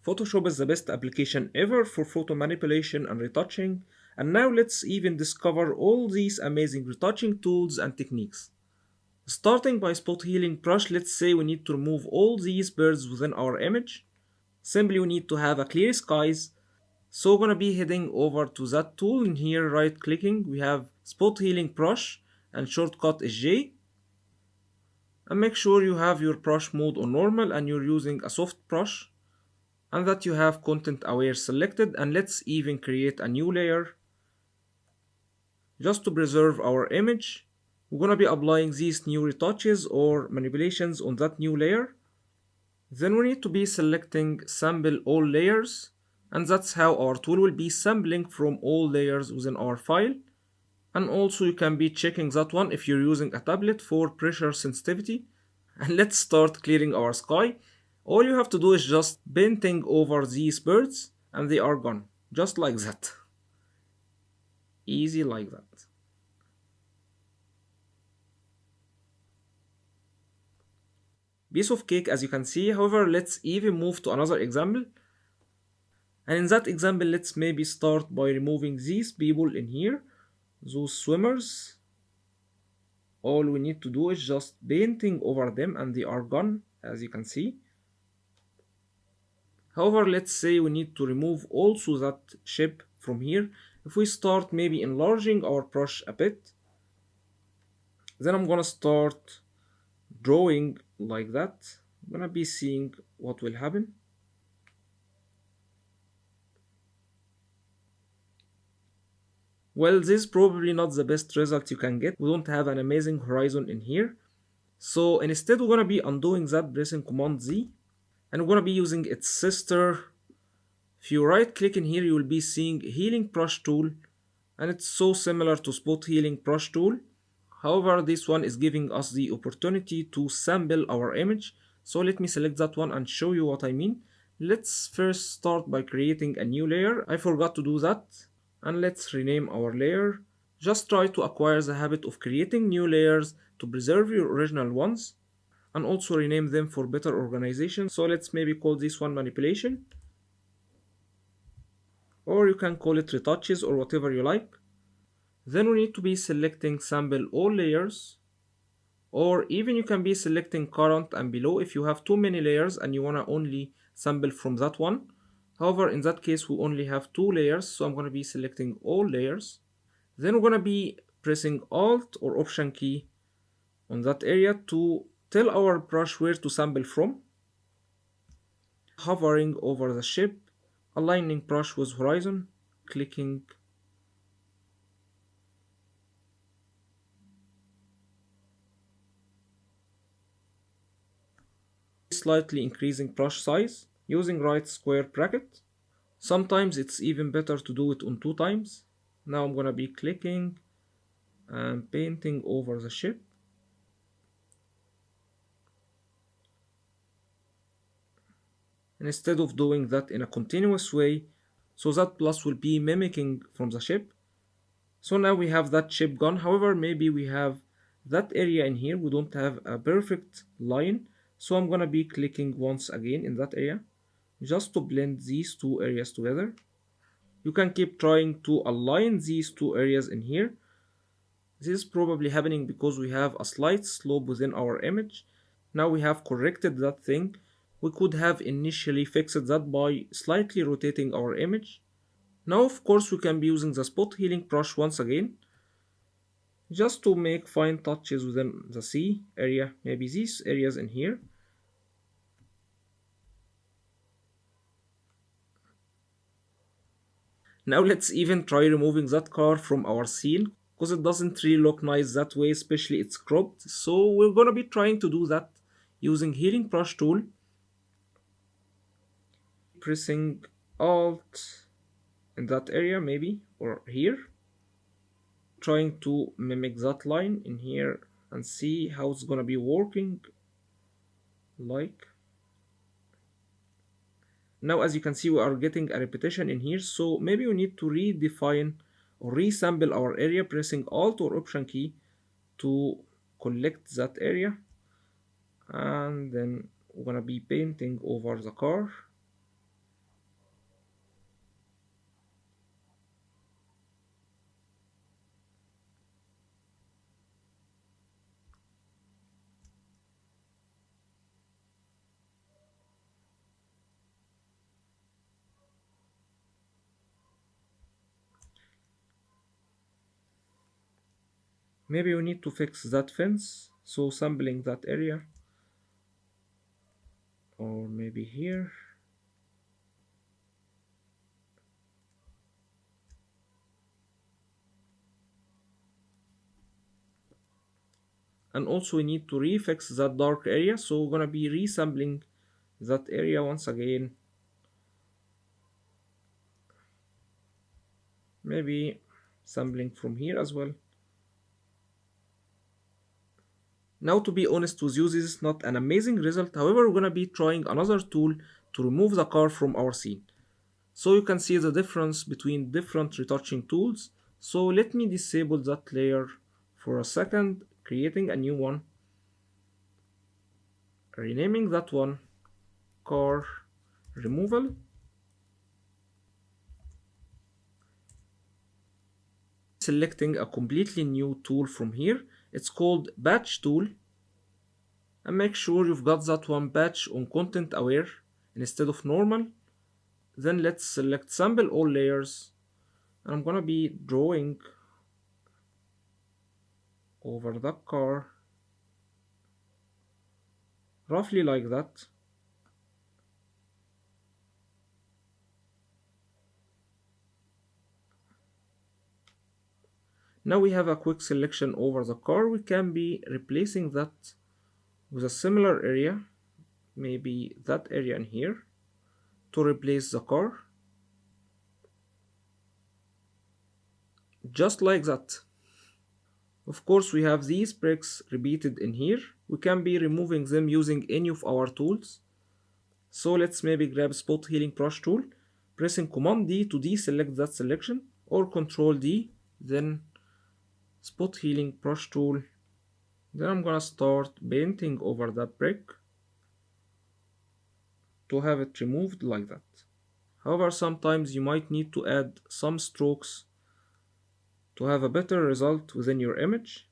Photoshop is the best application ever for photo manipulation and retouching, and now let's even discover all these amazing retouching tools and techniques. Starting by spot healing brush, let's say we need to remove all these birds within our image. Simply we need to have a clear skies. So we're gonna be heading over to that tool in here, right clicking, we have spot healing brush and shortcut is J. And make sure you have your brush mode on normal and you're using a soft brush, and that you have content aware selected, and let's even create a new layer just to preserve our image. We're gonna be applying these new retouches or manipulations on that new layer. Then we need to be selecting sample all layers, and that's how our tool will be sampling from all layers within our file. And also you can be checking that one if you're using a tablet for pressure sensitivity. And let's start clearing our sky. All you have to do is just painting over these birds and they are gone. Just like that. Easy like that. Piece of cake as you can see. However, let's even move to another example. And in that example, let's maybe start by removing these people in here. Those swimmers. All we need to do is just painting over them and they are gone as you can see. However, let's say we need to remove also that ship from here. If we start maybe enlarging our brush a bit, then I'm gonna start drawing like that. I'm gonna be seeing what will happen. Well, this is probably not the best result you can get. We don't have an amazing horizon in here. So instead we're gonna be undoing that, pressing Command Z, and we're gonna be using its sister. If you right click in here, you will be seeing healing brush tool, and it's so similar to spot healing brush tool. However, this one is giving us the opportunity to sample our image. So let me select that one and show you what I mean. Let's first start by creating a new layer. I forgot to do that. And let's rename our layer. Just try to acquire the habit of creating new layers to preserve your original ones, and also rename them for better organization. So let's maybe call this one manipulation, or you can call it retouches or whatever you like. Then we need to be selecting sample all layers, or even you can be selecting current and below if you have too many layers and you want to only sample from that one. However, in that case we only have 2 layers, so I'm going to be selecting all layers. Then we're going to be pressing Alt or Option key on that area to tell our brush where to sample from. Hovering over the ship, aligning brush with horizon, clicking. Slightly increasing brush size using right square bracket. Sometimes it's even better to do it on 2 times. Now I'm gonna be clicking and painting over the ship. And instead of doing that in a continuous way, so that plus will be mimicking from the ship. So now we have that ship gone. However, maybe we have that area in here, we don't have a perfect line. So I'm gonna be clicking once again in that area just to blend these 2 areas together. You can keep trying to align these 2 areas in here. This is probably happening because we have a slight slope within our image. Now we have corrected that thing. We could have initially fixed that by slightly rotating our image. Now of course we can be using the spot healing brush once again, just to make fine touches within the sea area, maybe these areas in here. Now let's even try removing that car from our scene, because it doesn't really look nice that way, especially it's cropped. So we're gonna be trying to do that using healing brush tool. Pressing Alt in that area maybe, or here. Trying to mimic that line in here and see how it's gonna be working. Like. Now as you can see we are getting a repetition in here, so maybe we need to redefine or resample our area, pressing Alt or Option key to collect that area, and then we're gonna be painting over the car. Maybe we need to fix that fence, so sampling that area, or maybe here. And also we need to refix that dark area, so we're gonna be resampling that area once again. Maybe sampling from here as well. Now, to be honest with you, this is not an amazing result. However, we're gonna be trying another tool to remove the car from our scene. So you can see the difference between different retouching tools. So let me disable that layer for a second, creating a new one, renaming that one car removal. Selecting a completely new tool from here. It's called batch tool. And make sure you've got that one batch on content aware instead of normal. Then let's select sample all layers. And I'm gonna be drawing over the car roughly like that. Now we have a quick selection over the car. We can be replacing that with a similar area, maybe that area in here, to replace the car. Just like that. Of course, we have these bricks repeated in here. We can be removing them using any of our tools. So let's maybe grab spot healing brush tool, pressing Command D to deselect that selection, or Control D, then spot healing brush tool. Then I'm gonna start painting over that brick to have it removed like that. However, sometimes you might need to add some strokes to have a better result within your image.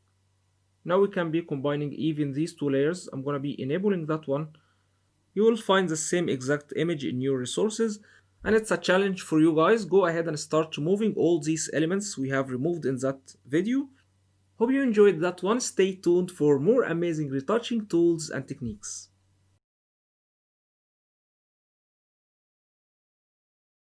Now we can be combining even these two layers. I'm gonna be enabling that one. You will find the same exact image in your resources, and it's a challenge for you guys. Go ahead and start removing all these elements we have removed in that video. Hope you enjoyed that one. Stay tuned for more amazing retouching tools and techniques.